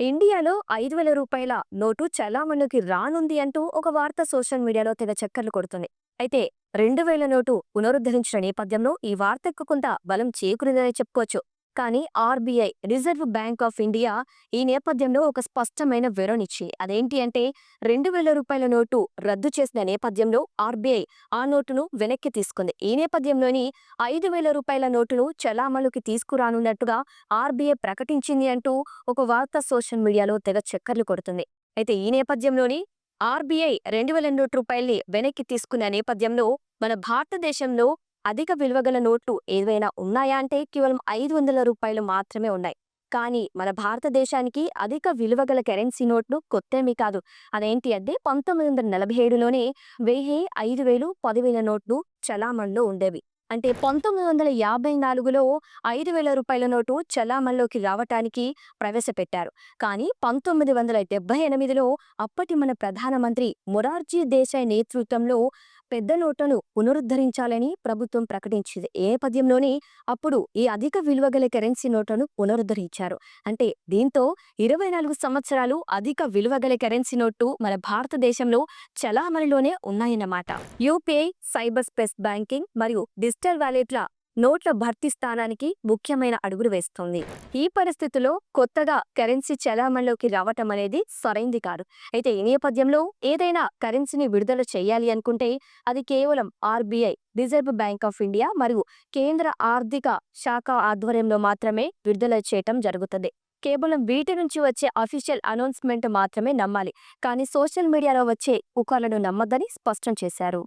ఇండియాలో 5,000 రూపాయల నోటు చలామణిలోకి రానుంది అంటూ ఒక వార్త సోషల్ మీడియాలో తెగ చక్కర్లు కొడుతుంది. అయితే 2,000 నోటు పునరుద్ధరించిన నేపథ్యంలో ఈ వార్తకు కొంత బలం చేకూరిందనే చెప్పుకోవచ్చు. కానీ RBI reserve bank of India ఈ నేపథ్యంలో ఒక స్పష్టమైన వివరణిచ్చింది. అదేంటి అంటే 2,000 రూపాయల నోటు రద్దు చేసిన నేపథ్యంలో ఆర్బీఐ ఆ నోటును వెనక్కి తీసుకుంది. ఈ నేపథ్యంలోని 5,000 రూపాయల నోటును చలామణిలోకి తీసుకురానున్నట్టుగా ఆర్బీఐ ప్రకటించింది అంటూ ఒక వార్త సోషల్ మీడియాలో తెగ చక్కర్లు కొడుతుంది. అయితే ఈ నేపథ్యంలోని ఆర్బీఐ 2,000 నోటు రూపాయల్ని వెనక్కి తీసుకున్న నేపథ్యంలో మన భారతదేశంలో అధిక విలువగల నోట్లు ఏవైనా ఉన్నాయా అంటే కేవలం 500 రూపాయలు మాత్రమే ఉన్నాయి. కానీ మన భారతదేశానికి అధిక విలువగల కరెన్సీ నోట్లు కొత్తేమీ కాదు. అదేంటి అంటే 1947లోనే 1000, 5,000, 10,000 నోట్లు చలామణిలో ఉండేవి. అంటే 1954లో 5,000 రూపాయల నోటు చలామణిలోకి రావటానికి ప్రవేశపెట్టారు. కానీ 1978లో అప్పటి మన ప్రధానమంత్రి మొరార్జీ దేశాయ్ నేతృత్వంలో పెద్ద నోట్లను పునరుద్ధరించాలని ప్రభుత్వం ప్రకటించింది. ఏ నేపథ్యంలోనే అప్పుడు ఈ అధిక విలువగల కరెన్సీ నోట్లను పునరుద్ధరించారు. అంటే దీంతో 24 సంవత్సరాలు అధిక విలువగల కరెన్సీ నోటు మన భారతదేశంలో చలామణిలోనే ఉన్నాయన్నమాట. యూపీఐ, సైబర్ స్పేస్ బ్యాంకింగ్ మరియు డిజిటల్ వాలెట్ల నోట్ల భర్తీ స్థానానికి ముఖ్యమైన అడుగులు వేస్తోంది. ఈ పరిస్థితుల్లో కొత్తగా కరెన్సీ చలామణిలోకి రావటం అనేది సరైంది కాదు. అయితే ఈ నేపథ్యంలో ఏదైనా కరెన్సీని విడుదల చేయాలి అనుకుంటే అది కేవలం RBI, reserve bank of India మరియు కేంద్ర ఆర్థిక శాఖ ఆధ్వర్యంలో మాత్రమే విడుదల చేయటం జరుగుతుంది. కేవలం వీటి నుంచి వచ్చే అఫీషియల్ అనౌన్స్మెంట్ మాత్రమే నమ్మాలి. కానీ సోషల్ మీడియాలో వచ్చే పుకార్లను నమ్మద్దని స్పష్టం చేశారు.